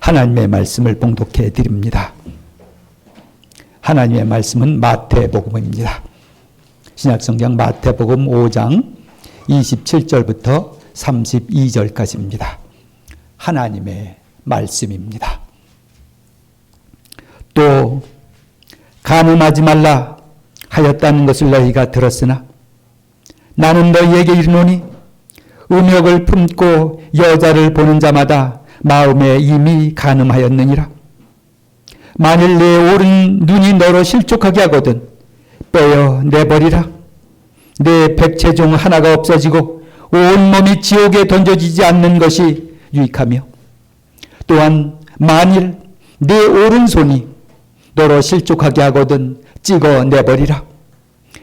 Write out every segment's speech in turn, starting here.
하나님의 말씀을 봉독해 드립니다. 하나님의 말씀은 마태복음입니다. 신약성경 마태복음 5장 27절부터 32절까지입니다. 하나님의 말씀입니다. 또 간음하지 말라 하였다는 것을 너희가 들었으나 나는 너희에게 이르노니 음욕을 품고 여자를 보는 자마다 마음에 이미 간음하였느니라. 만일 내 오른 눈이 너로 실족하게 하거든 빼어 내버리라. 내 백체 중 하나가 없어지고 온몸이 지옥에 던져지지 않는 것이 유익하며 또한 만일 내 오른손이 너로 실족하게 하거든 찍어 내버리라.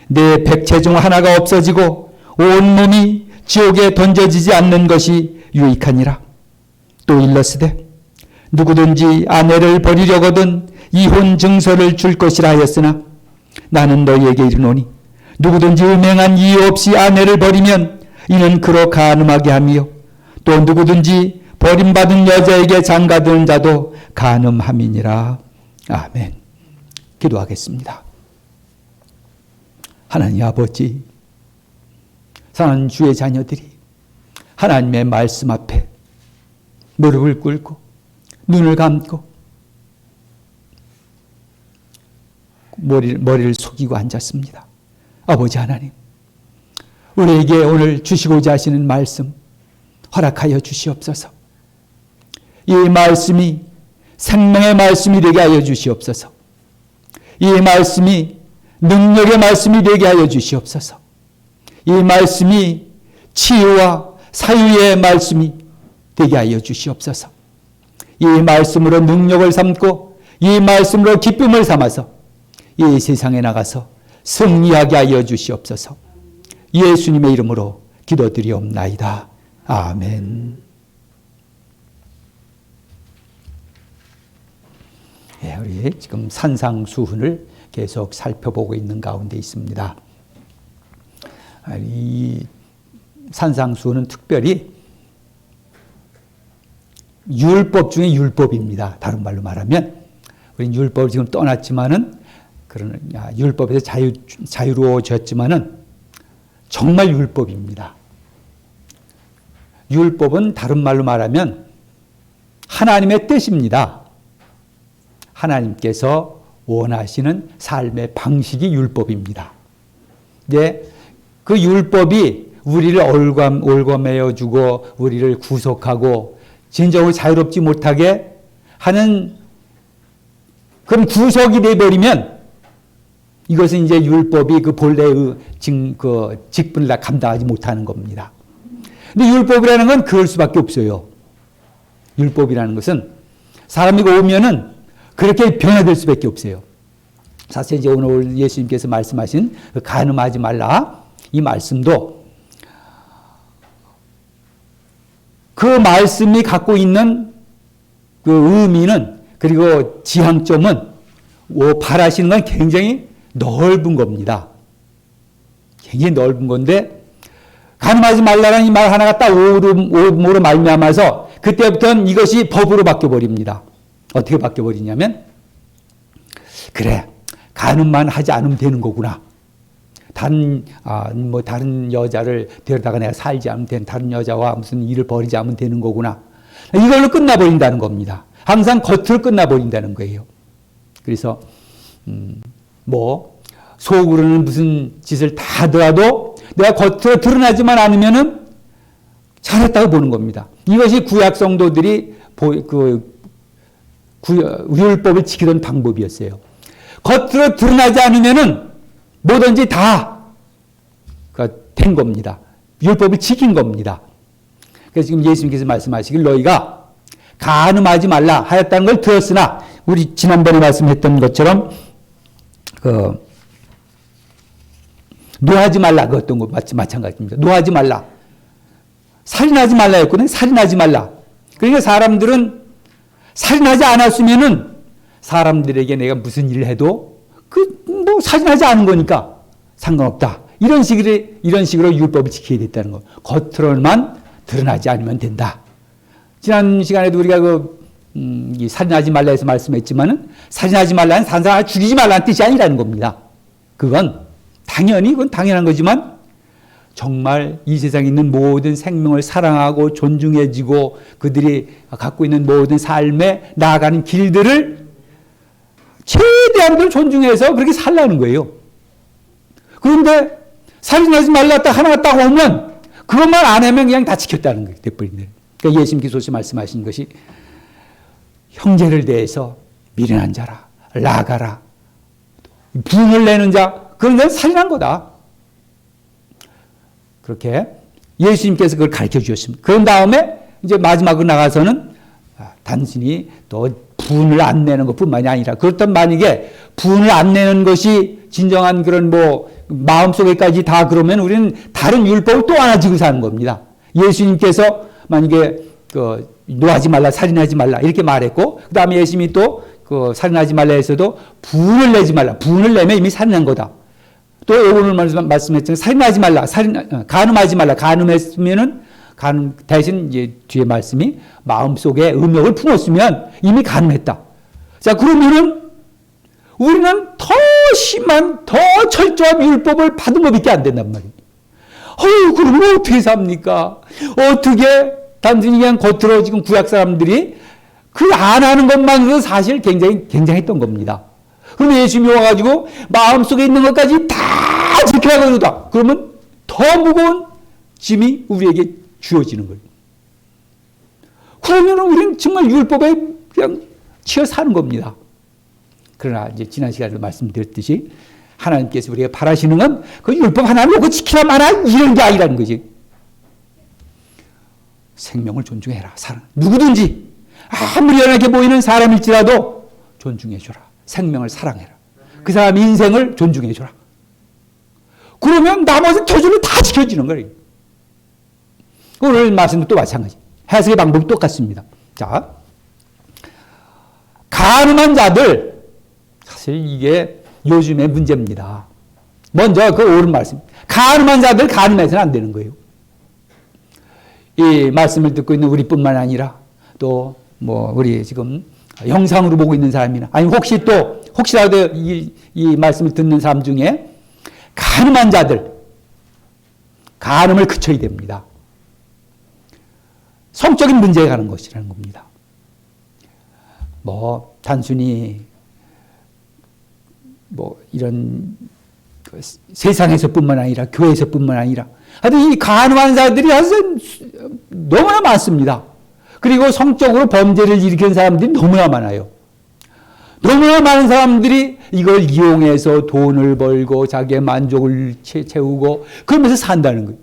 내 백체 중 하나가 없어지고 온몸이 지옥에 던져지지 않는 것이 유익하니라. 또 일러스되 누구든지 아내를 버리려거든 이혼 증서를 줄 것이라 하였으나 나는 너희에게 이르노니 누구든지 음행한 이유 없이 아내를 버리면 이는 그로 간음하게 하며 또 누구든지 버림받은 여자에게 장가드는 자도 간음함이니라. 아멘. 기도하겠습니다. 하나님 아버지, 사랑하는 주의 자녀들이 하나님의 말씀 앞에 무릎을 꿇고 눈을 감고 머리를 숙이고 앉았습니다. 아버지 하나님, 우리에게 오늘 주시고자 하시는 말씀 허락하여 주시옵소서. 이 말씀이 생명의 말씀이 되게 하여 주시옵소서. 이 말씀이 능력의 말씀이 되게 하여 주시옵소서. 이 말씀이 치유와 사유의 말씀이 되게 하여 주시옵소서. 이 말씀으로 능력을 삼고 이 말씀으로 기쁨을 삼아서 이 세상에 나가서 승리하게 하여 주시옵소서. 예수님의 이름으로 기도드리옵나이다. 아멘. 예, 우리 지금 산상수훈을 계속 살펴보고 있는 가운데 있습니다. 이 산상수훈은 특별히 율법 중에 율법입니다. 다른 말로 말하면 우리는 율법을 지금 떠났지만은 그런 율법에서 자유로워졌지만은 정말 율법입니다. 율법은 다른 말로 말하면 하나님의 뜻입니다. 하나님께서 원하시는 삶의 방식이 율법입니다. 이제 그 율법이 우리를 올가매어 주고 우리를 구속하고 진정으로 자유롭지 못하게 하는 그런 구속이 되어버리면 이것은 이제 율법이 그 본래의 직분을 다 감당하지 못하는 겁니다. 근데 율법이라는 건 그럴 수밖에 없어요. 율법이라는 것은 사람이 오면은 그렇게 변화될 수밖에 없어요. 사실 이제 오늘 예수님께서 말씀하신 간음하지 말라 이 말씀도 그 말씀이 갖고 있는 그 의미는 그리고 지향점은 바라시는 건 굉장히 넓은 겁니다. 굉장히 넓은 건데 간음하지 말라는 이 말 하나가 딱 오므로 말미암아서 그때부터는 이것이 법으로 바뀌어버립니다. 어떻게 바뀌어버리냐면 그래 간음만 하지 않으면 되는 거구나. 다른 여자를 데려다가 내가 살지 않으면 되는 다른 여자와 무슨 일을 벌이지 않으면 되는 거구나. 이걸로 끝나버린다는 겁니다. 항상 겉으로 끝나버린다는 거예요. 그래서 속으로는 무슨 짓을 다 하더라도 내가 겉으로 드러나지만 않으면은 잘했다고 보는 겁니다. 이것이 구약 성도들이 율법을 지키던 방법이었어요. 겉으로 드러나지 않으면은 뭐든지 다 된 겁니다. 율법을 지킨 겁니다. 그래서 지금 예수님께서 말씀하시길 너희가 간음하지 말라 하였다는 걸 들었으나 우리 지난번에 말씀했던 것처럼 노하지 말라 그랬던 거 마찬가지입니다. 노하지 말라. 살인하지 말라였거든요. 살인하지 말라. 그러니까 사람들은 살인하지 않았으면은 사람들에게 내가 무슨 일을 해도 살인하지 않은 거니까 상관없다. 이런 식으로 율법을 지켜야 됐다는 거. 겉으로만 드러나지 않으면 된다. 지난 시간에도 우리가 이 살인하지 말라 해서 말씀했지만은 살인하지 말라는 다른 사람을 죽이지 말라는 뜻이 아니라는 겁니다. 그건 당연한 거지만 정말 이 세상에 있는 모든 생명을 사랑하고 존중해지고 그들이 갖고 있는 모든 삶에 나아가는 길들을 최대한으로 존중해서 그렇게 살라는 거예요. 그런데 살인하지 말라 딱 하나 딱 오면 그것만 안 하면 그냥 다 지켰다는 거예요. 돼버린다. 그러니까 예수님께서 말씀하신 것이 형제를 대해서 미련한 자라, 나가라, 분을 내는 자, 그런 데는 살인한 거다. 그렇게 예수님께서 그걸 가르쳐 주셨습니다. 그런 다음에 이제 마지막으로 나가서는 단순히 또 분을 안 내는 것뿐만이 아니라 그렇다면 만약에 분을 안 내는 것이 진정한 그런 마음속에까지 다 그러면 우리는 다른 율법을 또 하나 지고 사는 겁니다. 예수님께서 만약에 노하지 말라, 살인하지 말라 이렇게 말했고 그 다음에 예수님이 또 살인하지 말라 해서도 분을 내지 말라. 분을 내면 이미 살인한 거다. 또 오늘 말씀했잖아요. 살인하지 말라, 간음하지 말라. 간음했으면은 대신 이제 뒤에 말씀이 마음속에 음욕을 품었으면 이미 간음했다. 자, 그러면은 우리는 더 심한, 더 철저한 율법을 받은 것밖에 안 된단 말이에요. 그러면 어떻게 삽니까? 어떻게 단순히 그냥 겉으로 지금 구약 사람들이 그 안 하는 것만으로도 사실 굉장했던 겁니다. 그럼 예수님이 와가지고 마음속에 있는 것까지 다 지켜야 그러다. 그러면 더 무거운 짐이 우리에게 주어지는 거예요. 그러면 우리는 정말 율법에 그냥 치여 사는 겁니다. 그러나 이제 지난 시간에도 말씀드렸듯이 하나님께서 우리가 바라시는 건 그 율법 하나 놓고 지키라 마라 이런 게 아니라는 거지. 생명을 존중해라. 누구든지 아무리 연하게 보이는 사람일지라도 존중해줘라. 생명을 사랑해라. 그 사람 인생을 존중해줘라. 그러면 나머지 저절로 다 지켜지는 거예요. 오늘 말씀도 또 마찬가지. 해석의 방법이 똑같습니다. 자, 간음한 자들, 사실 이게 요즘의 문제입니다. 먼저 그 옳은 말씀. 간음한 자들 간음해서는 안 되는 거예요. 이 말씀을 듣고 있는 우리뿐만 아니라 또 우리 지금 영상으로 보고 있는 사람이나 아니면 혹시라도 이 말씀을 듣는 사람 중에 간음한 자들, 간음을 그쳐야 됩니다. 성적인 문제에 가는 것이라는 겁니다. 단순히 이런 세상에서뿐만 아니라 교회에서뿐만 아니라 하여튼 이 간음한 자들이 너무나 많습니다. 그리고 성적으로 범죄를 일으키는 사람들이 너무나 많아요. 너무나 많은 사람들이 이걸 이용해서 돈을 벌고 자기의 만족을 채우고 그러면서 산다는 거예요.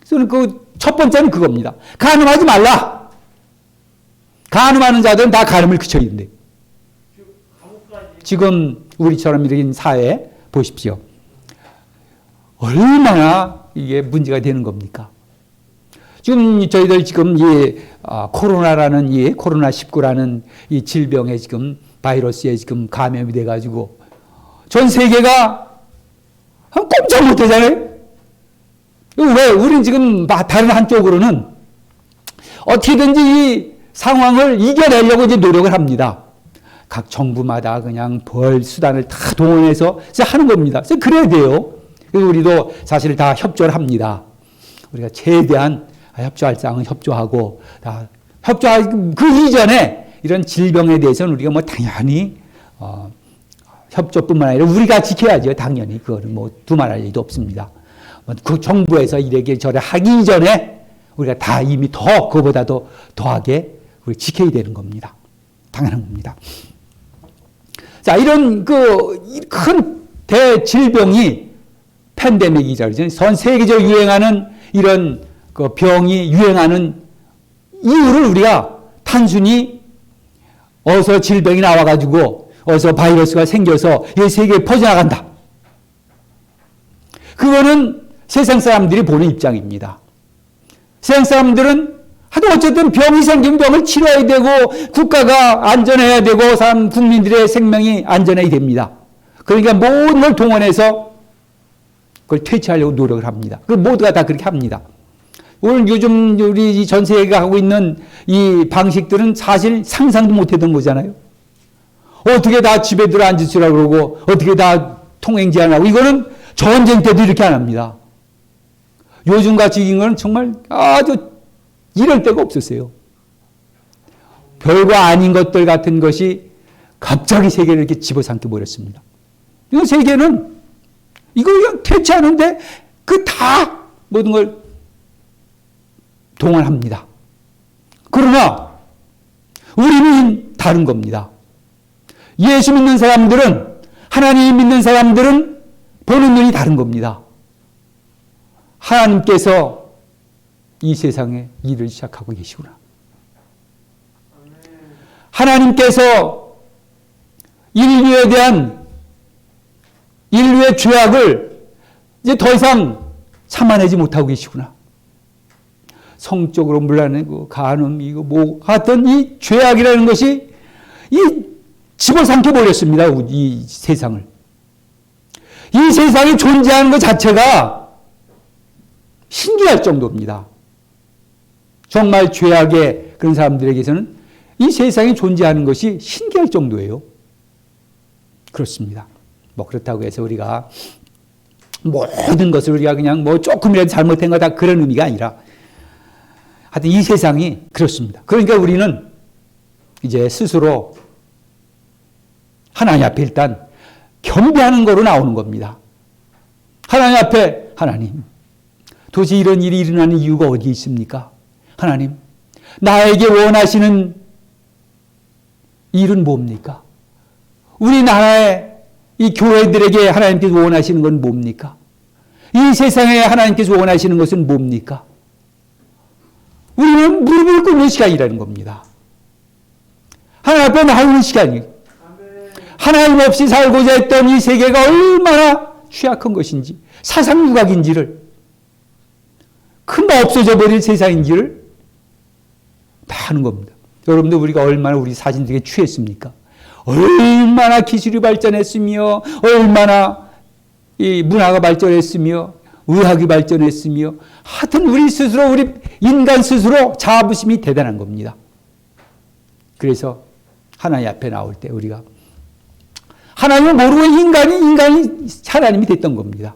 그래서 첫 번째는 그겁니다. 간음하지 말라. 간음하는 자들은 다 간음을 그쳐야 된대. 지금 우리처럼 이런 사회 보십시오. 얼마나 이게 문제가 되는 겁니까? 지금 저희들 지금 코로나라는 코로나19라는 이 질병에 지금 바이러스에 지금 감염이 돼가지고 전 세계가 꼼짝 못 하잖아요. 왜? 우리는 지금 다른 한쪽으로는 어떻게든지 이 상황을 이겨내려고 이제 노력을 합니다. 각 정부마다 그냥 벌 수단을 다 동원해서 하는 겁니다. 그래서 그래야 돼요. 그리고 우리도 사실 다 협조를 합니다. 우리가 최대한 협조할 사항은 협조하고 그 이전에 이런 질병에 대해서는 우리가 당연히 협조뿐만 아니라 우리가 지켜야죠. 당연히 그거는 두말할 일도 없습니다. 그 정부에서 이래게 저래 하기 전에 우리가 다 이미 그거보다도 더하게 우리 지켜야 되는 겁니다. 당연한 겁니다. 자, 이런 큰 대질병이 팬데믹이라고 그러죠. 전 세계적으로 유행하는 이런 병이 유행하는 이유를 우리가 단순히 어서 질병이 나와가지고 어서 바이러스가 생겨서 이 세계에 퍼져나간다. 그거는 세상 사람들이 보는 입장입니다. 세상 사람들은 하도 어쨌든 병이 생기면 병을 치료해야 되고 국가가 안전해야 되고 국민들의 생명이 안전해야 됩니다. 그러니까 모든 걸 동원해서 그걸 퇴치하려고 노력을 합니다. 그 모두가 다 그렇게 합니다. 오늘 요즘 우리 전 세계가 하고 있는 이 방식들은 사실 상상도 못했던 거잖아요. 어떻게 다 집에 들어 앉으시라고 그러고, 어떻게 다 통행 제한하고, 이거는 전쟁 때도 이렇게 안 합니다. 요즘같이 인 건 정말 아주 이럴 데가 없었어요. 별거 아닌 것들 같은 것이 갑자기 세계를 이렇게 집어삼켜 버렸습니다. 이 세계는 이거 그냥 퇴치 않은데 그 다 모든 걸 동원합니다. 그러나 우리는 다른 겁니다. 예수 믿는 사람들은, 하나님 믿는 사람들은 보는 눈이 다른 겁니다. 하나님께서 이 세상에 일을 시작하고 계시구나. 하나님께서 인류에 대한 인류의 죄악을 이제 더 이상 참아내지 못하고 계시구나. 성적으로 물러내고 간음이고 뭐 하여튼 이 죄악이라는 것이 이 집어삼켜 버렸습니다. 이 세상을. 이 세상이 존재하는 것 자체가 신기할 정도입니다. 정말 죄악의 그런 사람들에게서는 이 세상에 존재하는 것이 신기할 정도예요. 그렇습니다. 뭐 그렇다고 해서 우리가 모든 것을 우리가 그냥 뭐 조금이라도 잘못한 거다 그런 의미가 아니라 하여튼 이 세상이 그렇습니다. 그러니까 우리는 이제 스스로 하나님 앞에 일단 겸비하는 거로 나오는 겁니다. 하나님 앞에 하나님 도대체 이런 일이 일어나는 이유가 어디 있습니까? 하나님 나에게 원하시는 일은 뭡니까? 우리나라의 이 교회들에게 하나님께서 원하시는 건 뭡니까? 이 세상에 하나님께서 원하시는 것은 뭡니까? 우리는 무릎을 꿇는 시간이라는 겁니다. 하나님 앞에 나오는 시간이 하나님 없이 살고자 했던 이 세계가 얼마나 취약한 것인지 사상유각인지를 금방 없어져 버릴 세상인지를 다 아는 겁니다. 여러분들 우리가 얼마나 우리 사진들에 취했습니까? 얼마나 기술이 발전했으며 얼마나 이 문화가 발전했으며 의학이 발전했으며 하여튼 우리 스스로 우리 인간 스스로 자부심이 대단한 겁니다. 그래서 하나님 앞에 나올 때 우리가 하나님을 모르고 인간이 하나님이 됐던 겁니다.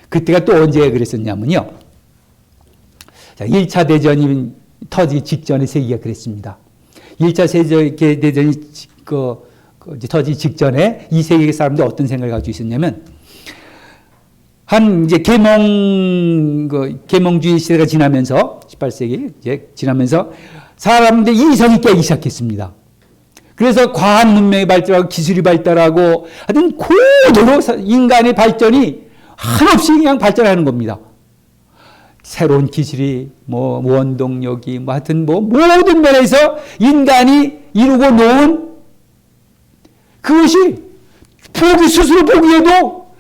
그때가 또 언제 그랬었냐면요. 자, 1차 대전이 터지기 직전의 세기가 그랬습니다. 1차 대전이 터지기 직전에 이 세계 사람들이 어떤 생각을 가지고 있었냐면, 한 이제 계몽주의 시대가 지나면서 18세기 이제 지나면서 사람들이 이성이 깨기 시작했습니다. 그래서 과학 문명이 발달하고 기술이 발달하고 하여튼 고도로 인간의 발전이 한없이 그냥 발전하는 겁니다. 새로운 기술이 뭐 원동력이 뭐 하여튼 뭐 모든 면에서 인간이 이루고 놓은 그것이 스스로 보기에도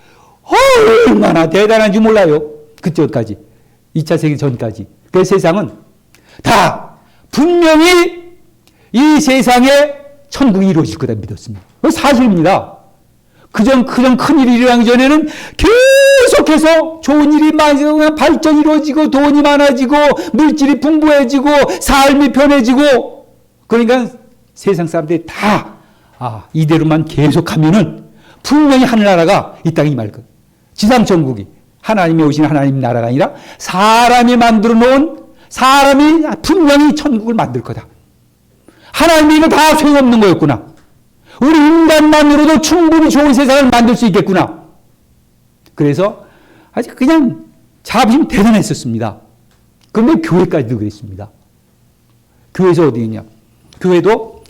얼마나 대단한지 몰라요. 그때까지 2차 세계 전까지. 그 세상은 다 분명히 이 세상에 천국이 이루어질 거다 믿었습니다. 사실입니다. 그전 큰 일이 일어나기 전에는 계속해서 좋은 일이 많아지고 발전이 이루어지고 돈이 많아지고 물질이 풍부해지고 삶이 편해지고, 그러니까 세상 사람들이 다 이대로만 계속하면은 분명히 하늘나라가 이 땅에 임할 것. 지상천국이 하나님이 오신 하나님 나라가 아니라 사람이 만들어 놓은 사람이 분명히 천국을 만들 거다. 하나님이 이거 다 소용없는 거였구나. 우리 인간만으로도 충분히 좋은 세상을 만들 수 있겠구나. 그래서 아주 그냥 자부심 대단했었습니다. 그런데 교회까지도 그랬습니다. 교회에서 어디 있냐? 교회도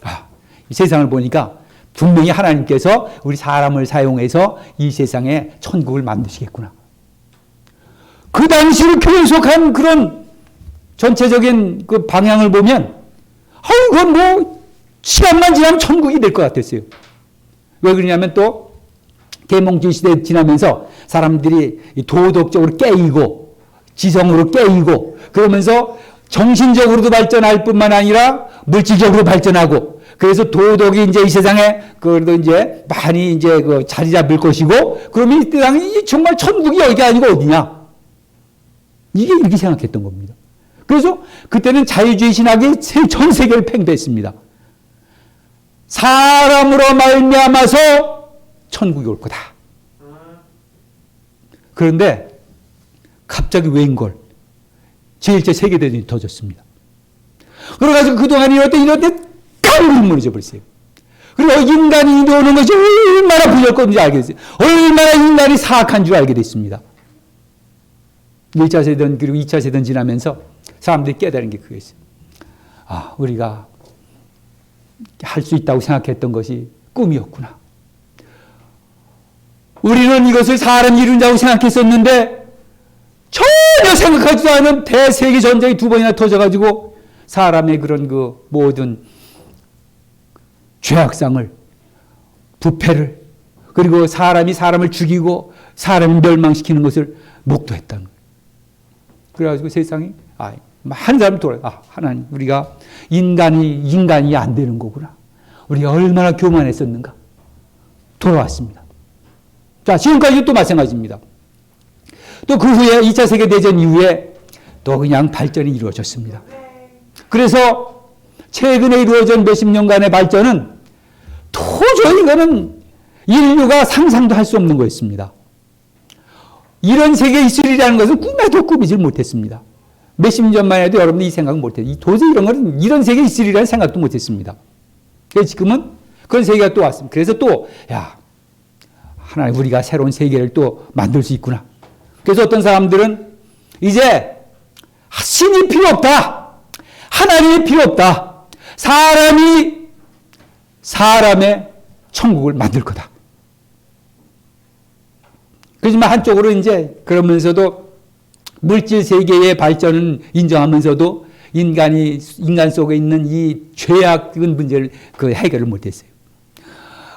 이 세상을 보니까 분명히 하나님께서 우리 사람을 사용해서 이 세상에 천국을 만드시겠구나. 그 당시로 교회에 속한 그런 전체적인 그 방향을 보면 이건 뭐 시간만 지나면 천국이 될 것 같았어요. 왜 그러냐면 또 계몽주의 시대 지나면서 사람들이 도덕적으로 깨이고 지성으로 깨이고 그러면서 정신적으로도 발전할 뿐만 아니라 물질적으로 발전하고, 그래서 도덕이 이제 이 세상에 그래도 이제 많이 이제 그 자리 잡을 것이고, 그러면 이 땅이 정말 천국이 여기가 아니고 어디냐? 이게 이렇게 생각했던 겁니다. 그래서 그때는 자유주의 신학이 전 세계를 팽배했습니다. 사람으로 말미암아서 천국이 올 거다. 그런데 갑자기 웬걸 제1차 세계대전이 터졌습니다. 그래가지고 그동안 이런데 깡 무너져 버렸어요. 그리고 인간이 오는 것이 얼마나 부족한지 알게 됐어요. 얼마나 인간이 사악한 줄 알게 됐습니다. 1차 세대전 그리고 2차 세대전 지나면서 사람들이 깨달은 게 그거였어요. 아, 우리가 할 수 있다고 생각했던 것이 꿈이었구나. 우리는 이것을 사람이 이룬다고 생각했었는데 전혀 생각하지도 않은 대세계 전쟁이 2번이나 터져가지고 사람의 그런 그 모든 죄악상을, 부패를, 그리고 사람이 사람을 죽이고 사람을 멸망시키는 것을 목도했다는 거예요. 그래가지고 세상이, 한 사람 돌아요. 하나님, 우리가 인간이 안 되는 거구나. 우리가 얼마나 교만했었는가. 돌아왔습니다. 자, 지금까지 또 마찬가지입니다. 또 그 후에 2차 세계대전 이후에 또 그냥 발전이 이루어졌습니다. 그래서 최근에 이루어진 몇십 년간의 발전은 도저히 이거는 인류가 상상도 할 수 없는 거였습니다. 이런 세계에 있으리라는 것은 꿈에도 꾸미질 못했습니다. 몇십 년만 해도 여러분들이 이 생각은 못했어요. 도저히 이런 세계에 있으리라는 생각도 못했습니다. 그래서 지금은 그런 세계가 또 왔습니다. 그래서 또, 하나님 우리가 새로운 세계를 또 만들 수 있구나. 그래서 어떤 사람들은 이제 신이 필요 없다. 하나님이 필요 없다. 사람이 사람의 천국을 만들 거다. 그렇지만 한쪽으로 이제 그러면서도 물질 세계의 발전은 인정하면서도 인간 속에 있는 이 죄악적인 문제를 해결을 못했어요.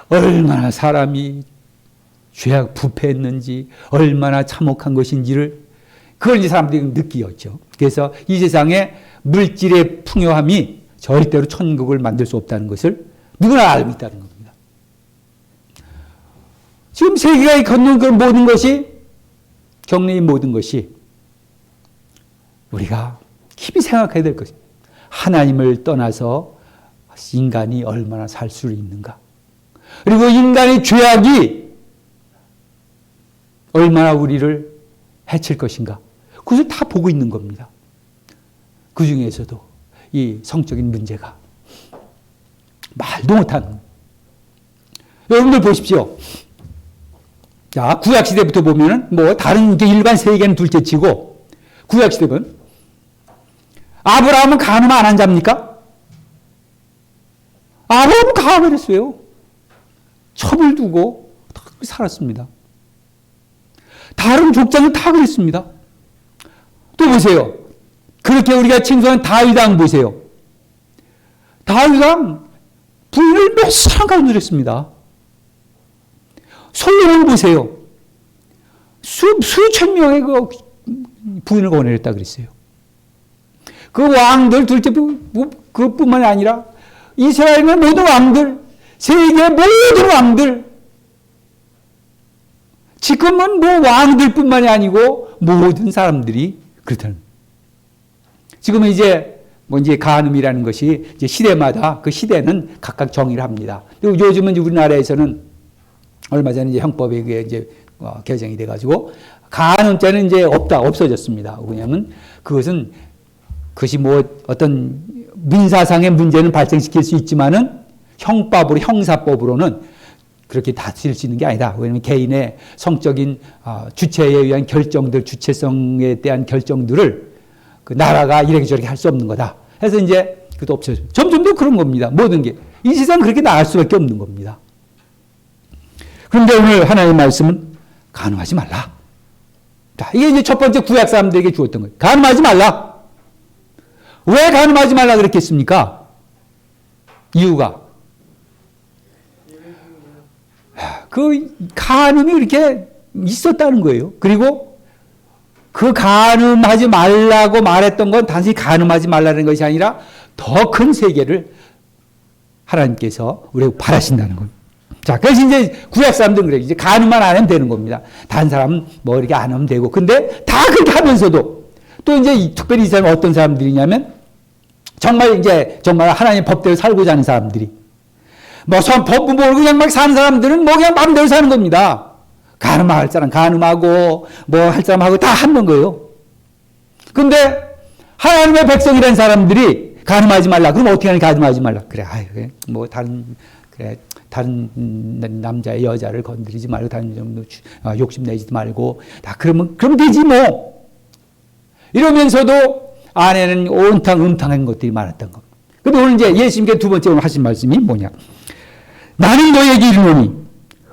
얼마나 사람이 죄악 부패했는지, 얼마나 참혹한 것인지를 그걸 이제 사람들이 느끼었죠. 그래서 이 세상에 물질의 풍요함이 절대로 천국을 만들 수 없다는 것을 누구나 알고 있다는 겁니다. 지금 세계가 걷는 그 모든 것이, 경륜의 모든 것이 우리가 깊이 생각해야 될 것입니다. 하나님을 떠나서 인간이 얼마나 살 수 있는가. 그리고 인간의 죄악이 얼마나 우리를 해칠 것인가. 그것을 다 보고 있는 겁니다. 그 중에서도 이 성적인 문제가 말도 못하는. 여러분들 보십시오. 자, 구약시대부터 보면은 다른 일반 세계는 둘째 치고, 구약시대 보면 아브라함은 간음 안 한 자입니까? 아브라함은 가버렸어요. 첩을 두고 살았습니다. 다른 족장은 다 그랬습니다. 또 보세요. 그렇게 우리가 칭송한 다윗 왕 보세요. 다윗 왕 부인을 몇 사람 거느렸습니다. 솔로몬 보세요. 수천 명의 그 부인을 거느렸다 그랬어요. 그 왕들 둘째 그뿐만이 아니라 이스라엘의 모든 왕들, 세계의 모든 왕들, 지금은 왕들뿐만이 아니고 모든 사람들이 그렇다는. 지금은 이제 간음이라는 것이 이제 시대마다 그 시대는 각각 정의를 합니다. 그리고 요즘은 우리나라에서는 얼마 전에 이제 형법에 이제 개정이 돼가지고 간음죄는 이제 없어졌습니다. 왜냐하면 그것이 어떤 민사상의 문제는 발생시킬 수 있지만은 형사법으로는 그렇게 다스릴 수 있는 게 아니다. 왜냐하면 개인의 성적인 주체에 의한 결정들, 주체성에 대한 결정들을 그 나라가 이렇게 저렇게 할 수 없는 거다. 해서 이제 그것도 없어져. 점점 더 그런 겁니다. 모든 게. 이 세상은 그렇게 나갈 수밖에 없는 겁니다. 그런데 오늘 하나님의 말씀은 간음하지 말라. 자, 이게 이제 첫 번째 구약 사람들에게 주었던 거예요. 간음하지 말라. 왜 간음하지 말라 그랬겠습니까? 이유가 그 간음이 그렇게 있었다는 거예요. 그리고 그 간음하지 말라고 말했던 건 단순히 간음하지 말라는 것이 아니라 더 큰 세계를 하나님께서 우리가 바라신다는 겁니다. 자, 그래서 이제 구약 사람들은 그래요. 이제 간음만 안 하면 되는 겁니다. 다른 사람은 이렇게 안 하면 되고. 근데 다 그렇게 하면서도 또 이제 특별히 이 사람은 어떤 사람들이냐면 정말 하나님의 법대로 살고자 하는 사람들이 법 모르고 그냥 막 사는 사람들은 그냥 마음대로 사는 겁니다. 간음할 사람 간음하고 할 사람하고 다 하는 거예요. 근데 하나님의 백성이라는 사람들이 간음하지 말라. 그럼 어떻게 하냐? 간음하지 말라. 그래, 다른 남자의 여자를 건드리지 말고 다른 욕심내지도 말고 그럼 되지 뭐. 이러면서도 안에는 온탕 음탕한 것들이 많았던 겁니다. 근데 오늘 이제 예수님께 두 번째 하신 말씀이 뭐냐? 나는 너에게 이르노니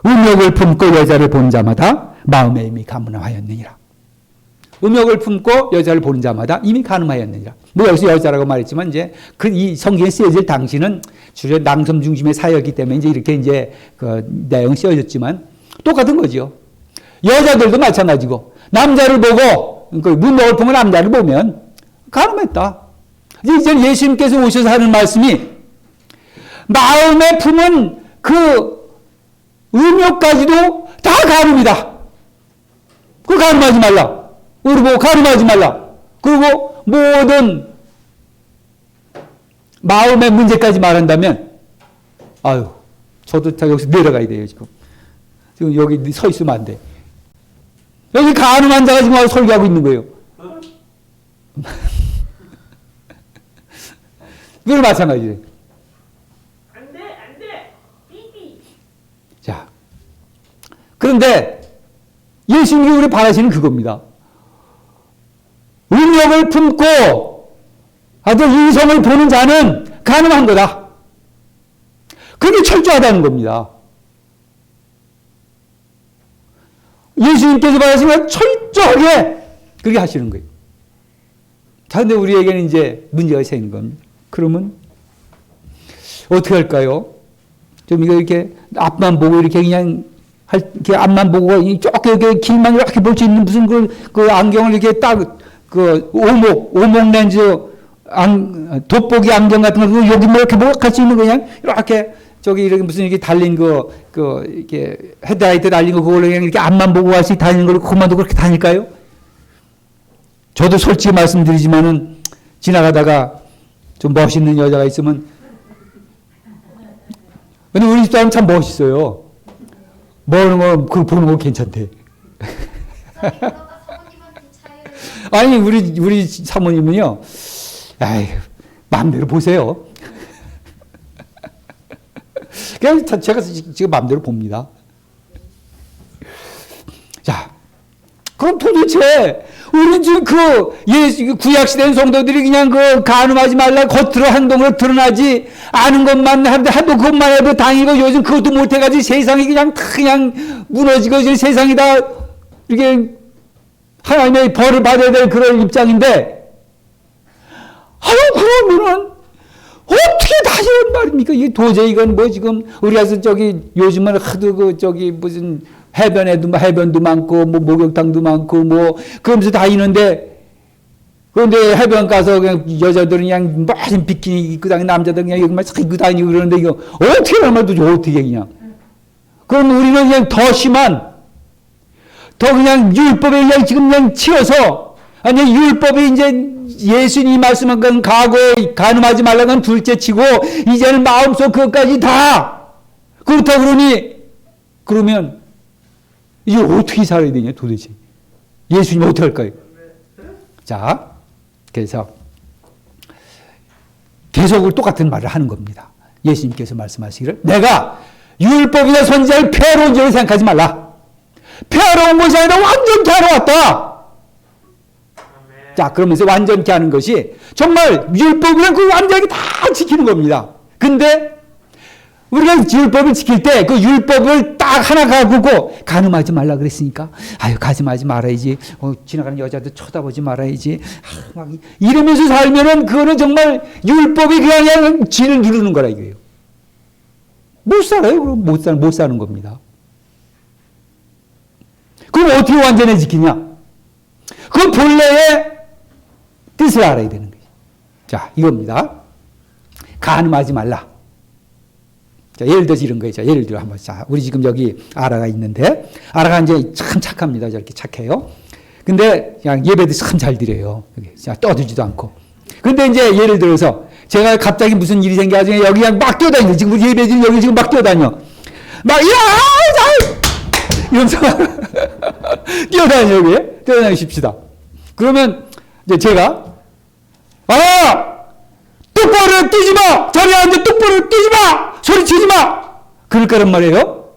음욕을 품고 여자를 본 자마다 마음에 이미 가늠하였느니라. 음욕을 품고 여자를 보는 자마다 이미 가늠하였느니라. 여기서 여자라고 말했지만 이제 이 성경에 쓰여질 당시는 주로 남성 중심의 사역이기 때문에 이렇게 그 내용이 쓰여졌지만 똑같은 거죠. 여자들도 마찬가지고 남자를 보고 음욕을 품은 남자를 보면 가늠했다. 이제 예수님께서 오셔서 하는 말씀이 마음에 품은 그 음욕까지도 다 가늠이다. 그거 가늠하지 말라. 그리고 가늠하지 말라. 그리고 모든 마음의 문제까지 말한다면 저도 여기서 내려가야 돼요. 지금 여기 서 있으면 안 돼. 여기 가늠한 자가 지금 설교하고 있는 거예요. 그걸 마찬가지예요. 안 돼. 삐삐. 자, 그런데 예수님이 우리 바라시는 그겁니다. 음욕을 품고 아주 이성을 보는 자는 가늠한 거다. 그게 철저하다는 겁니다. 예수님께서 바라시는 철저하게 그렇게 하시는 거예요. 자, 근데 우리에게는 이제 문제가 생긴 겁니다. 그러면 어떻게 할까요? 좀 이렇게 앞만 보고 이렇게 그냥 이렇게 앞만 보고 조금 이렇게 길만 이렇게 볼 수 있는 무슨 그 안경을 이렇게 딱 오목 렌즈 돋보기 안경 같은 거 여기 이렇게 할 수 있는 거 그냥 이렇게 이렇게 무슨 이렇게 달린 이렇게 헤드라이트 달린 거 그걸로 그냥 이렇게 앞만 보고 갈 수 다니는 걸 그만도 그렇게 다닐까요? 저도 솔직히 말씀드리지만은 지나가다가 좀 멋있는 여자가 있으면 근데 우리 집사람 참 멋있어요. 보는 거 괜찮대. 아니 우리 사모님은요. 마음대로 보세요. 그냥 제가 지금 마음대로 봅니다. 자, 그럼 도대체 우리 지금 구약시대의 성도들이 그냥 간음하지 말라 겉으로 행동으로 드러나지 않은 것만 해도 그것만 해도 다행이고 요즘 그것도 못해가지고 세상이 그냥 무너지고 세상이 다 이렇게 하나님의 벌을 받아야 될 그런 입장인데 그러면은 어떻게 다시 온 말입니까? 이게 도저히 이건 지금 우리가 요즘은 하도 무슨 해변도 많고 목욕탕도 많고 그러면서 다니는데 그런데 해변 가서 그냥 여자들은 그냥 멋진 비키니 입고 다니고 남자들은 그냥 여기만 싹 입고 다니고 그러는데 이거 어떻게 하면 어떻게 그냥 그럼 우리는 그냥 더 심한 더 그냥 율법에 그냥 지금 그냥 치여서 아니 율법이 이제 예수님이 말씀한 건 과거에 간음하지 말라는 건 둘째 치고 이제는 마음속 그것까지 다 그렇다 그러면 이제 어떻게 살아야 되냐 도대체 예수님 어떻게 할까요? 자, 그래서 계속 똑같은 말을 하는 겁니다. 예수님께서 말씀하시기를 내가 율법이나 선지자를 폐하러온 줄을 생각하지 말라. 폐하러온 것이 아니라 완전히 하러 왔다. 자, 그러면서 완전히 하는 것이 정말 율법이란 그 완전히 다 지키는 겁니다. 근데 우리가 율법을 지킬 때 그 율법을 딱 하나 가지고 간음하지 말라 그랬으니까 가슴하지 말아야지 지나가는 여자들 쳐다보지 말아야지 막 이러면서 살면은 그거는 정말 율법이 그냥 진을 누르는 거라 이거예요. 못 살아요. 그럼 못 사는 겁니다. 그럼 어떻게 완전히 지키냐? 그 본래의 뜻을 알아야 되는 거죠. 자, 이겁니다. 간음하지 말라. 자, 예를 들어서 이런 거예요. 자, 예를 들어 한번 우리 지금 여기 아라가 있는데 아라가 이제 참 착합니다. 저렇게 착해요. 근데 그냥 예배도 참 잘 드려요. 떠들지도 않고. 근데 이제 예를 들어서 제가 갑자기 무슨 일이 생겨가지고 여기 그냥 막 뛰어다니죠. 지금 예배드리 여기 지금 막 뛰어다녀. 막, 이러면서 뛰어다녀, 여기. 뛰어다니십시다. 그러면 이제 제가, 똑바로 뛰지 마! 자리에 앉아 똑바로 뛰지 마! 소리 치지 마! 그럴 거란 말이에요.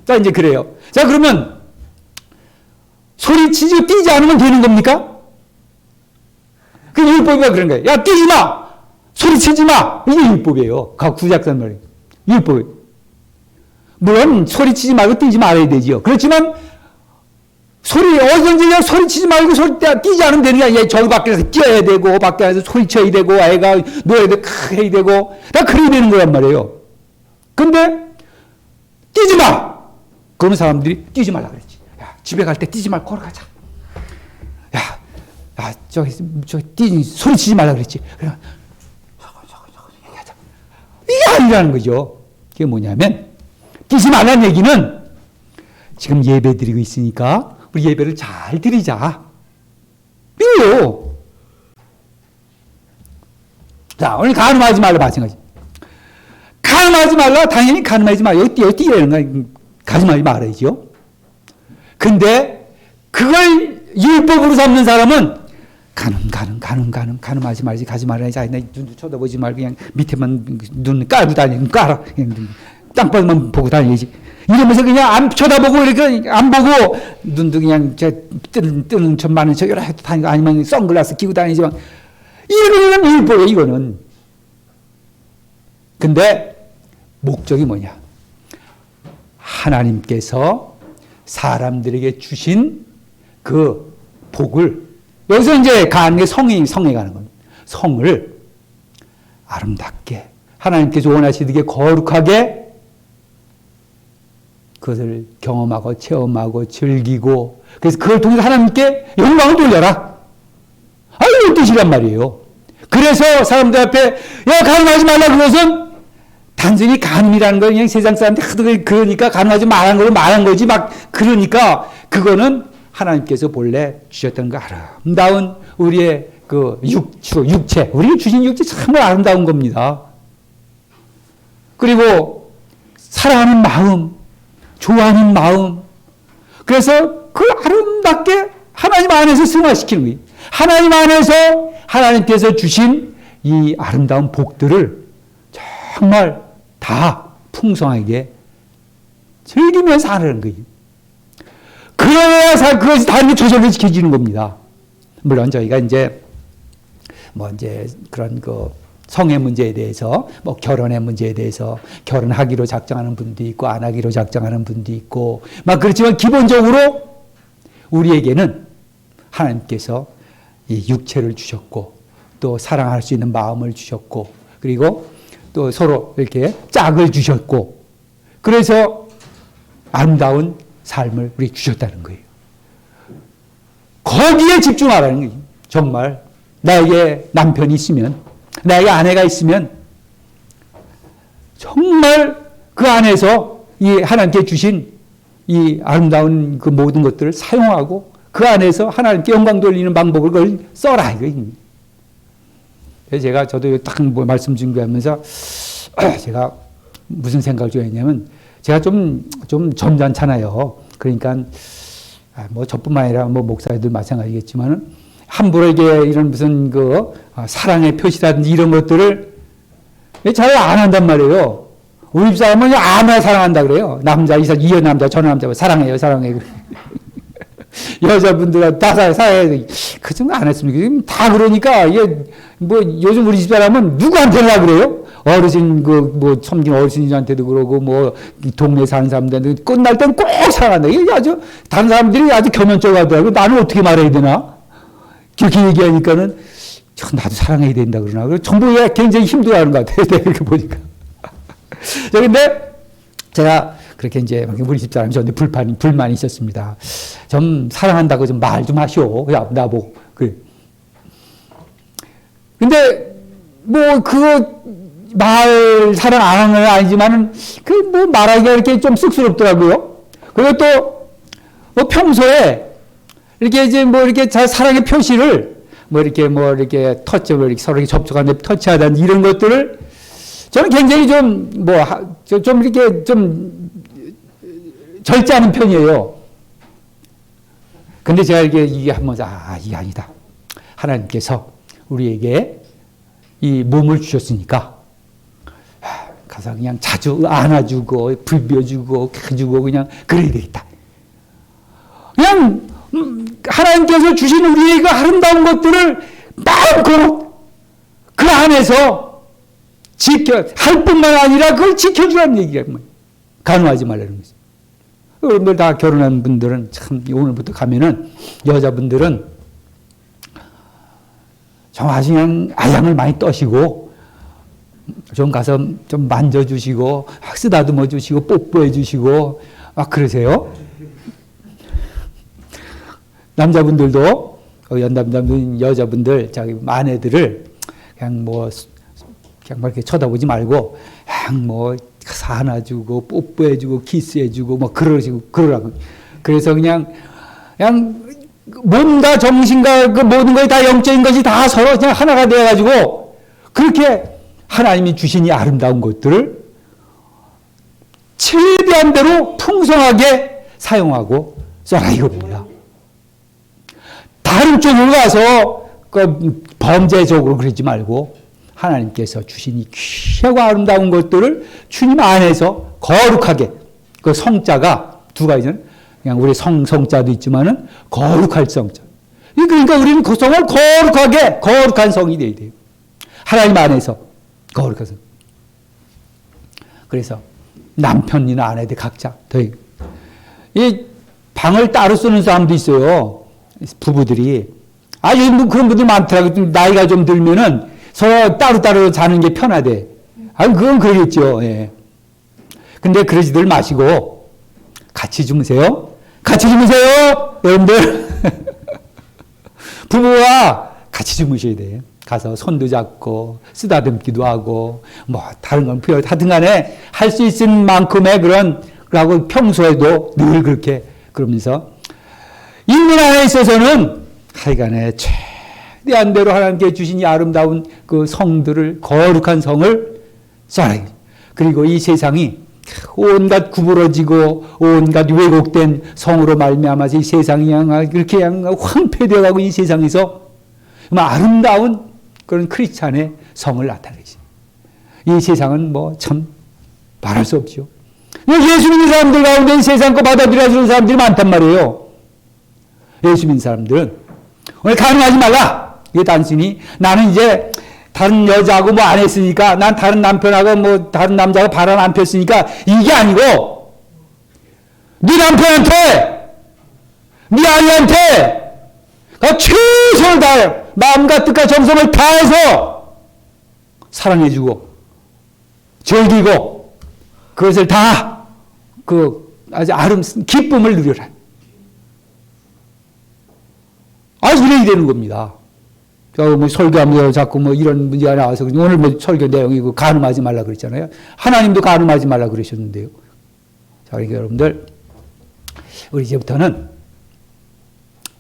자, 이제 그래요. 자, 그러면 소리 치지 뛰지 않으면 되는 겁니까? 그 율법이가 그런 거예요. 야, 뛰지 마! 소리 치지 마! 이게 율법이에요. 구약산 말이에요. 율법이에요. 물론 소리 치지 말고 뛰지 말아야 되지요. 그렇지만 어디든지 소리 치지 말고 뛰지 않으면 되는 게 아니라 저기 밖에서 뛰어야 되고 밖에 나가서 소리쳐야 되고 애가 노래도 크게 해야 되고 다 그래야 되는 거란 말이에요. 근데 뛰지 마! 그러면 사람들이 뛰지 말라 그랬지. 야, 집에 갈 때 뛰지 말고 걸어가자. 야, 저기 소리 치지 말라 그랬지. 그래. 이게 아니라는 거죠. 그게 뭐냐면 뛰지 말라는 얘기는 지금 예배 드리고 있으니까 우리 예배를 잘 드리자. 이거요. 자, 오늘 간음하지 말라 마찬가지. 간음하지 말라 당연히 간음하지 마. 여기 뛰라는 거 간음하지 말아야죠. 근데 그걸 율법으로 삼는 사람은 간음하지 말지 가지 말아야지. 눈도 쳐다보지 말고 그냥 밑에만 눈 깔고 다니는 깔아. 땅바닥만 보고 다니지. 이러면서 그냥 안 쳐다보고 이렇게 안 보고 눈도 그냥 뜨는 천 많은 척 이렇게 다니고 아니면 선글라스 끼고 다니지만 이거는 율법이에요. 이거는. 근데 목적이 뭐냐? 하나님께서 사람들에게 주신 그 복을 여기서 이제 가는 게 성에 가는 겁니다. 성을 아름답게 하나님께서 원하시듯이 거룩하게 그것을 경험하고 체험하고 즐기고 그래서 그걸 통해서 하나님께 영광을 돌려라. 이런 뜻이란 말이에요. 그래서 사람들 앞에 야 간음하지 말라 그것은 단순히 간음이라는 건 그냥 세상 사람들 하도 그러니까 간음하지 말라는 걸 말한 거지 막 그러니까 그거는 하나님께서 본래 주셨던 그 아름다운 우리의 그 육체 우리가 주신 육체 정말 아름다운 겁니다. 그리고 사랑하는 마음 좋아하는 마음. 그래서 그 아름답게 하나님 안에서 승화시키는 거예요. 하나님 안에서 하나님께서 주신 이 아름다운 복들을 정말 다 풍성하게 즐기면서 하는 거예요. 그래야 그것이 다른 게 조절을 지켜지는 겁니다. 물론 저희가 이제 그런 성의 문제에 대해서, 결혼의 문제에 대해서, 결혼하기로 작정하는 분도 있고, 안 하기로 작정하는 분도 있고, 그렇지만 기본적으로 우리에게는 하나님께서 이 육체를 주셨고, 또 사랑할 수 있는 마음을 주셨고, 그리고 또 서로 이렇게 짝을 주셨고, 그래서 아름다운 삶을 우리 주셨다는 거예요. 거기에 집중하라는 거예요. 정말 나에게 남편이 있으면, 나에게 아내가 있으면 정말 그 안에서 이 하나님께 주신 이 아름다운 그 모든 것들을 사용하고 그 안에서 하나님께 영광 돌리는 방법을 그걸 써라 이거입니다. 그래서 저도 딱 말씀 준비하면서 제가 무슨 생각을 좀 했냐면 제가 좀 점잖잖아요. 그러니까 저뿐만 아니라 목사님들 마찬가지겠지만은 함부로 이런 무슨 사랑의 표시라든지 이런 것들을 잘 안 한단 말이에요. 우리 집 사람은 아무나 사랑한다 그래요. 남자, 이 남자, 저 남자 사랑해요. 여자분들은 다 사랑해요. 그 정도 안 했으면 다 그러니까 이게 요즘 우리 집 사람은 누구한테나 그래요. 어르신 섬긴 어르신한테도 그러고 동네 사는 사람들한테 끝날 땐 꼭 사랑한다. 이게 아주 다른 사람들이 아주 겸연쩍어하더라고. 나는 어떻게 말해야 되나? 그렇게 얘기하니까는 나도 사랑해야 된다 그러나 전부 굉장히 힘들어하는 것 같아요. 내가 그렇게 보니까. 그런데 제가 그렇게 이제 우리 집사람이 저한테 불만이 있었습니다. 좀 사랑한다고 좀 말 좀 하시오. 나보고 그래. 근데 사랑 안 하는 건 아니지만은 말하기가 이렇게 좀 쑥스럽더라고요. 그리고 또 평소에 이렇게 이제 뭐 이렇게 잘 사랑의 표시를 뭐 이렇게 터치를 서로 이렇게 접촉하는데 터치하다는 이런 것들을 저는 굉장히 좀 이렇게 좀 절제하는 편이에요. 근데 제가 이게 한번 이게 아니다. 하나님께서 우리에게 이 몸을 주셨으니까 가서 그냥 자주 안아주고 불벼주고 해주고 그냥 그래야 되겠다. 그냥 하나님께서 주신 우리의 그 아름다운 것들을 마음껏 그 안에서 할 뿐만 아니라 그걸 지켜주라는 얘기야. 간호하지 말라는 거죠. 여러분들 다 결혼한 분들은 참 오늘부터 가면은 여자분들은 좀 아주 그냥 아양을 많이 떠시고 좀 가서 좀 만져주시고 쓰다듬어 주시고 뽀뽀해 주시고 막 그러세요. 남자분들도 연담 여자분들 자기 아내들을 그냥 막 이렇게 쳐다보지 말고 그냥 안아주고 뽀뽀해주고 키스해주고 뭐 그러라고. 그래서 그냥 몸과 정신과 그 모든 것이 다 영적인 것이 다 서로 그냥 하나가 되어가지고 그렇게 하나님이 주신 이 아름다운 것들을 최대한 대로 풍성하게 사용하고 써라 이겁니다. 다른 쪽으로 가서 그 범죄적으로 그러지 말고 하나님께서 주신 이 귀하고 아름다운 것들을 주님 안에서 거룩하게 그 성자가 두 가지는 그냥 우리 성자도 있지만은 거룩할 성자. 그러니까 우리는 그 성을 거룩한 성이 돼야 돼요. 하나님 안에서 거룩한 성. 그래서 남편이나 아내들 각자 이 방을 따로 쓰는 사람도 있어요. 부부들이. 요즘 그런 분들 많더라고요. 나이가 좀 들면은 서로 따로따로 자는 게 편하대. 그건 그러겠죠. 예. 근데 그러지들 마시고, 같이 주무세요. 같이 주무세요. 여러분들. 부부와 같이 주무셔야 돼요. 가서 손도 잡고, 쓰다듬기도 하고, 다른 건 필요, 하여튼 간에 할 수 있을 만큼의 그러고 평소에도 늘 그렇게 그러면서, 인문 안에 있어서는 하여간에 최대한 대로 하나님께 주신 이 아름다운 그 성들을 거룩한 성을 써라. 그리고 이 세상이 온갖 구부러지고 온갖 왜곡된 성으로 말미암아서 이 세상이 그렇게 황폐되어 가고 이 세상에서 아름다운 그런 크리스찬의 성을 나타내지. 이 세상은 참 말할 수 없죠. 예수 믿는 사람들 가운데 이 세상 거 받아들여주는 사람들이 많단 말이에요. 예수 믿는 사람들은 오늘 가능하지 말라. 이게 단순히 나는 이제 다른 여자하고 안 했으니까 난 다른 남편하고 다른 남자하고 바람 안 폈으니까 이게 아니고 네 남편한테 네 아내한테 최선을 다해 마음과 뜻과 정성을 다해서 사랑해주고 즐기고 그것을 다 아주 기쁨을 누려라. 이래야 되는 겁니다. 설교하면서 자꾸 이런 문제가 나와서 오늘 설교 내용이 간음하지 말라 그랬잖아요. 하나님도 간음하지 말라 그러셨는데요. 자, 그러니까 여러분들, 우리 이제부터는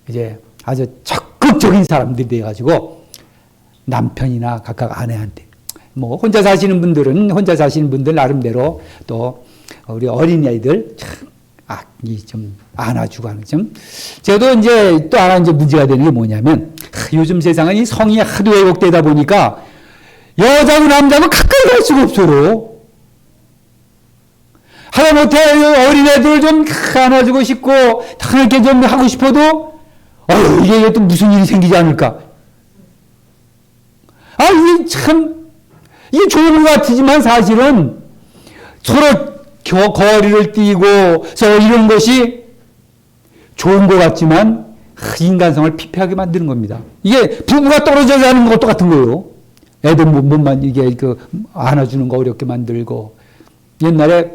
이제 아주 적극적인 사람들이 돼가지고 남편이나 각각 아내한테 혼자 사시는 분들 나름대로 또 우리 어린아이들 좀 안아주고 하는 좀. 저도 이제 또 하나 문제가 되는 게 뭐냐면, 요즘 세상은 이 성이 하도 왜곡되다 보니까 여자고 남자고 가까이 갈 수가 없어요. 하다못해 어린애들 좀 안아주고 싶고, 이렇게 좀 하고 싶어도, 이게 또 무슨 일이 생기지 않을까. 이게 좋은 것 같지만 사실은 서로 거리를 띄고 이런 것이 좋은 것 같지만 인간성을 피폐하게 만드는 겁니다. 이게 부부가 떨어져 사는 것도 같은 거예요. 애들 몸만 이게 안아주는 거 어렵게 만들고. 옛날에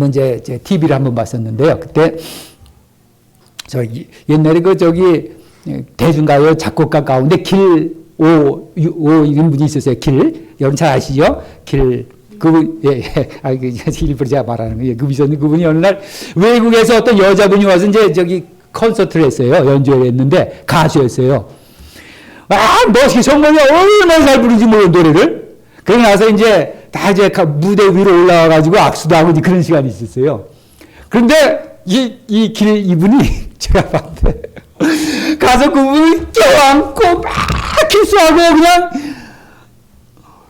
이제 TV를 한번 봤었는데요. 그때 옛날에 대중가요 작곡가 가운데 이런 분이 있었어요. 여러분 잘 아시죠? 일부러 제가 말하는 거예요. 그분이 어느 날 외국에서 어떤 여자분이 와서 콘서트를 했어요. 연주를 했는데 가수였어요. 멋있게 정말 얼마나 잘 부르는지 모르는 노래를. 그러고 나서 이제 다 이제 무대 위로 올라와가지고 악수도 하고 이제 그런 시간이 있었어요. 그런데 이분이 제가 봤는데 가서 그분을 껴안고 막 키스하고 그냥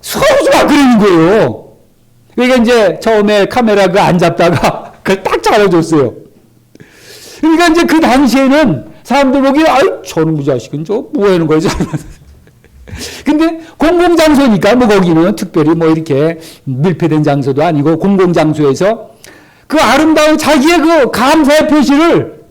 서로서로 그러는 거예요. 그러니까 이제 처음에 카메라 안 잡다가 그걸 딱 잡아줬어요. 그러니까 이제 그 당시에는 사람들 보기에 저놈의 자식은 뭐 하는 거지? 근데 공공장소니까 뭐 거기는 특별히 뭐 이렇게 밀폐된 장소도 아니고 공공장소에서 그 아름다운 자기의 그 감사의 표시를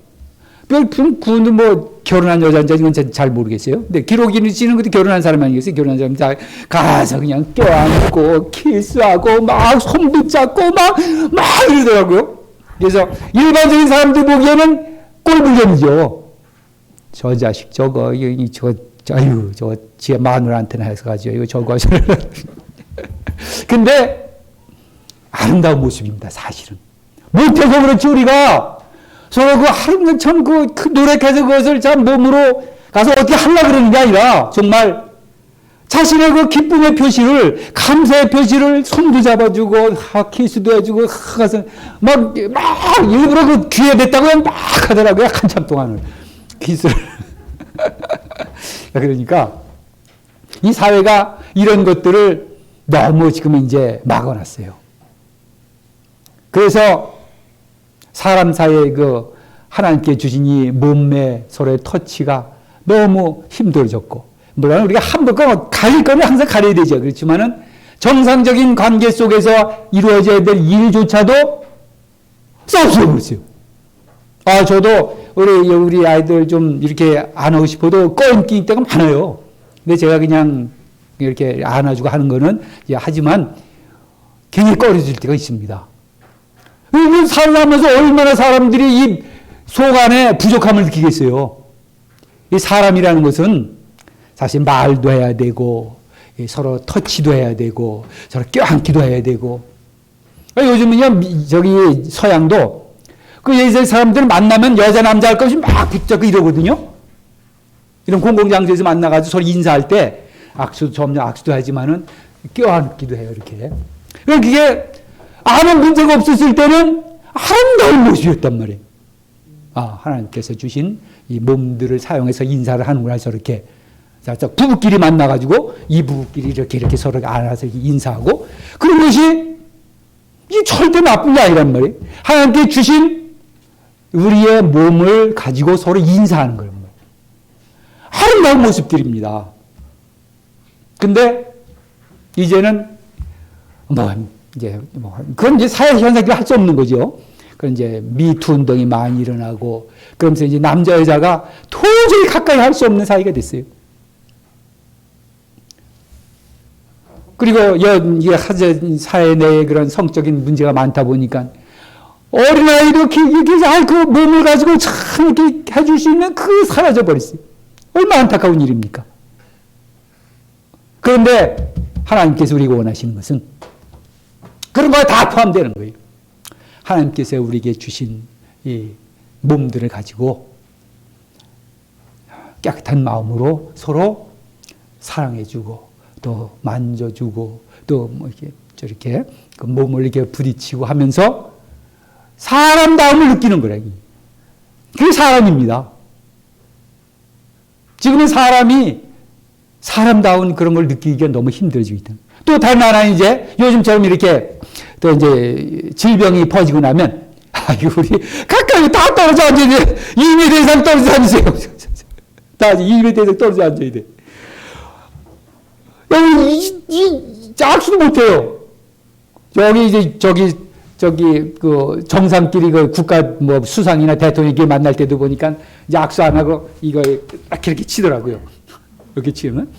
그분은 뭐 결혼한 여자인지 이건 잘 모르겠어요. 근데 기록이는 그때 결혼한 사람 아니겠어요? 결혼한 사람 다 가서 그냥 껴안고 키스하고 막 손도 잡고 막 이러더라고요. 그래서 일반적인 사람들 보기에는 꼴불견이죠. 저 자식 저거 저 지혜 마누라한테나 해서 가지고 이거 저거 근데 아름다운 모습입니다. 사실은 못해서 그렇지 우리가 서로 그 하루는 참 그 노력해서 그것을 참 몸으로 가서 어떻게 하려고 그러는 게 아니라 정말 자신의 그 기쁨의 표시를 감사의 표시를 손도 잡아주고 키스도 해주고 가서 막 일부러 그 귀에 댔다고 막 하더라고요. 한참 동안을 키스를 그러니까 이 사회가 이런 것들을 너무 지금 이제 막아놨어요. 그래서 사람 사이의 그 하나님께 주신 이 몸매 서로의 터치가 너무 힘들어졌고, 물론 우리가 함부로 가릴 거는 항상 가려야 되죠. 그렇지만은 정상적인 관계 속에서 이루어져야 될 일조차도 썩어버렸어요. 저도 우리 아이들 좀 이렇게 안아주고 싶어도 꺼임기 때가 많아요. 근데 제가 그냥 이렇게 안아주고 하는 거는 하지만 괜히 꺼려질 때가 있습니다. 살아가면서 얼마나 사람들이 이 속 안에 부족함을 느끼겠어요. 이 사람이라는 것은 사실 말도 해야 되고, 서로 터치도 해야 되고, 서로 껴안기도 해야 되고. 요즘은요, 저기 서양도 그 예전 사람들 만나면 여자 남자 할 것 없이 막 붙잡고 이러거든요. 이런 공공장소에서 만나가지고 서로 인사할 때 점점 악수도 하지만은 껴안기도 해요, 이렇게. 그게 아무 문제가 없었을 때는 아름다운 모습이었단 말이에요. 하나님께서 주신 이 몸들을 사용해서 인사를 하는구나 해서 이렇게. 부부끼리 만나가지고 이 부부끼리 이렇게 서로 안아서 인사하고 그런 것이 이 절대 나쁜 게 아니란 말이에요. 하나님께 주신 우리의 몸을 가지고 서로 인사하는 거예요. 아름다운 모습들입니다. 근데 이제는 그건 이제 사회 현상이 할 수 없는 거죠. 그런 이제 미투 운동이 많이 일어나고 그러면서 이제 남자 여자가 도저히 가까이 할 수 없는 사이가 됐어요. 그리고 이게 사회 내에 그런 성적인 문제가 많다 보니까 어린아이도 이렇게 그 몸을 가지고 참 이렇게 해줄 수 있는 그 사라져 버렸어요. 얼마나 안타까운 일입니까? 그런데 하나님께서 우리가 원하시는 것은 그런 거에 다 포함되는 거예요. 하나님께서 우리에게 주신 이 몸들을 가지고 깨끗한 마음으로 서로 사랑해주고 또 만져주고 또 뭐 이렇게 저렇게 그 몸을 이렇게 부딪히고 하면서 사람다움을 느끼는 거라. 그게 사람입니다. 지금은 사람이 사람다운 그런 걸 느끼기가 너무 힘들어지고 있다. 또 다른 하나는 이제 요즘처럼 이렇게 또 이제 질병이 퍼지고 나면 우리 가까이 다 떨어져 앉아야 돼. 2m 이상 떨어져 앉으세요. 다 2m 이상 떨어져 앉아야 돼. 악수도 못해요. 저기 그 정상끼리 그 국가 뭐 수상이나 대통령끼리 만날 때도 보니까 이제 악수 안 하고 이거 이렇게 치더라고요. 이렇게 치면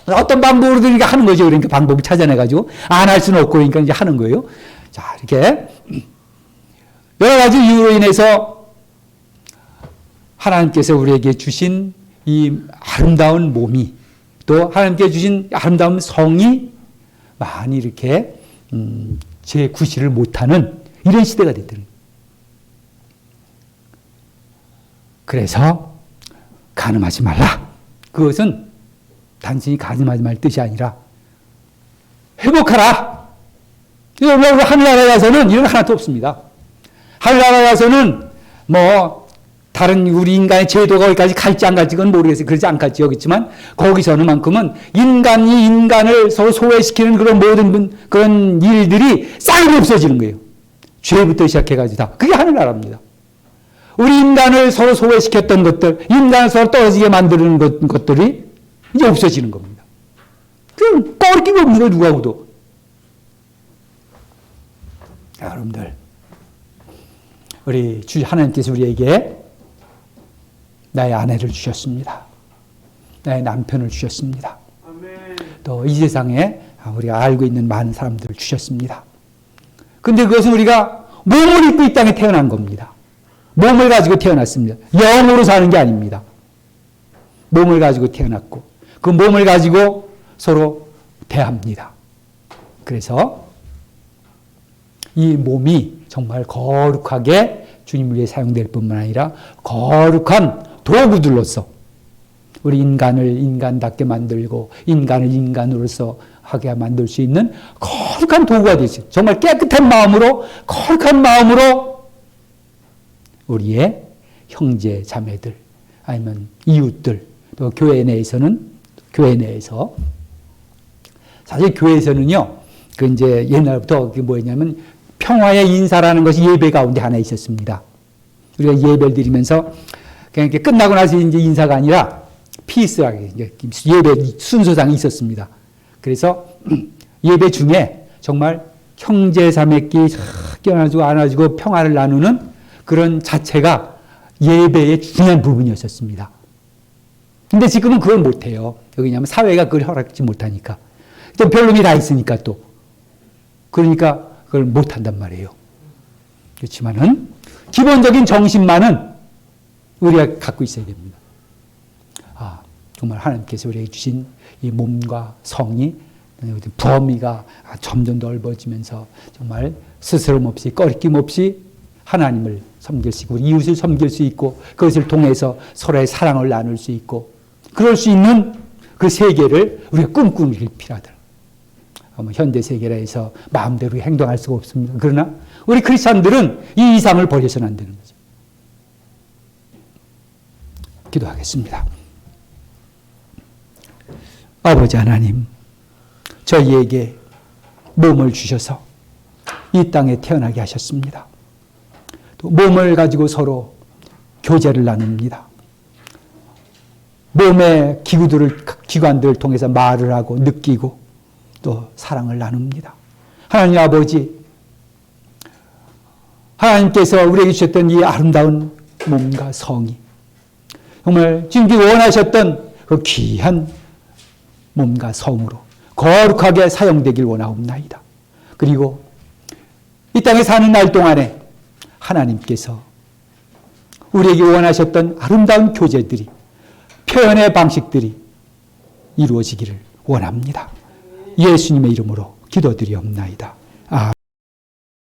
어떤 방법으로든 이렇게 하는 거죠. 그러니까 방법을 찾아내가지고 안 할 수는 없고 그러니까 이제 하는 거예요. 자, 이렇게 여러 가지 이유로 인해서 하나님께서 우리에게 주신 이 아름다운 몸이 또 하나님께 주신 아름다운 성이 많이 이렇게 제구실을 못하는 이런 시대가 됐더니 그래서 간음하지 말라. 그것은 단순히 간음하지 말 뜻이 아니라 회복하라. 하늘나라에 가서는 이런 거 하나도 없습니다. 하늘나라에 가서는 뭐 다른 우리 인간의 제도가 거기까지 갈지 안 갈지 그건 모르겠어요. 그러지 않겠지 그렇지만 거기서는 만큼은 인간이 인간을 서로 소외시키는 그런 모든 그런 일들이 싹이 없어지는 거예요. 죄부터 시작해가지고 다. 그게 하늘나라입니다. 우리 인간을 서로 소외시켰던 것들, 인간을 서로 떨어지게 만드는 것들이 이제 없어지는 겁니다. 그럼 꺼리끼고 없는 거 누가 보도. 여러분들, 우리 주 하나님께서 우리에게 나의 아내를 주셨습니다. 나의 남편을 주셨습니다. 또 이 세상에 우리가 알고 있는 많은 사람들을 주셨습니다. 근데 그것은 우리가 몸을 입고 이 땅에 태어난 겁니다. 몸을 가지고 태어났습니다. 영으로 사는 게 아닙니다. 몸을 가지고 태어났고 그 몸을 가지고 서로 대합니다. 그래서 이 몸이 정말 거룩하게 주님을 위해 사용될 뿐만 아니라 거룩한 도구들로서 우리 인간을 인간답게 만들고 인간을 인간으로서 하게 만들 수 있는 거룩한 도구가 되죠. 정말 깨끗한 마음으로 거룩한 마음으로 우리의 형제 자매들 아니면 이웃들 또 교회 내에서 사실 교회에서는요 그 이제 옛날부터 그게 뭐였냐면 평화의 인사라는 것이 예배 가운데 하나 있었습니다. 우리가 예배를 드리면서 그냥 이렇게 끝나고 나서 이제 인사가 아니라 피스라게 예배 순서상이 있었습니다. 그래서 예배 중에 정말 형제자매끼리 껴안아주고 안아주고 평화를 나누는 그런 자체가 예배의 중요한 부분이었었습니다. 근데 지금은 그걸 못해요. 왜냐하면 사회가 그걸 허락하지 못하니까. 또 별놈이 다 있으니까 또. 그러니까 그걸 못한단 말이에요. 그렇지만은 기본적인 정신만은 우리가 갖고 있어야 됩니다. 정말 하나님께서 우리에게 주신 이 몸과 성이 범위가 점점 넓어지면서 정말 스스럼 없이 꺼리낌 없이 하나님을 섬길 수 있고 이웃을 섬길 수 있고 그것을 통해서 서로의 사랑을 나눌 수 있고 그럴 수 있는 그 세계를 우리가 꿈꾸길 필요하다. 현대 세계라 해서 마음대로 행동할 수가 없습니다. 그러나 우리 크리스찬들은 이 이상을 버려서는 안 되는 거죠. 기도하겠습니다. 아버지 하나님, 저희에게 몸을 주셔서 이 땅에 태어나게 하셨습니다. 또 몸을 가지고 서로 교제를 나눕니다. 몸의 기관들을 통해서 말을 하고 느끼고 또 사랑을 나눕니다. 하나님 아버지, 하나님께서 우리에게 주셨던 이 아름다운 몸과 성이 정말 주님께 원하셨던 그 귀한 몸과 성으로 거룩하게 사용되길 원하옵나이다. 그리고 이 땅에 사는 날 동안에 하나님께서 우리에게 원하셨던 아름다운 교제들이 표현의 방식들이 이루어지기를 원합니다. 예수님의 이름으로 기도드리옵나이다. 아멘.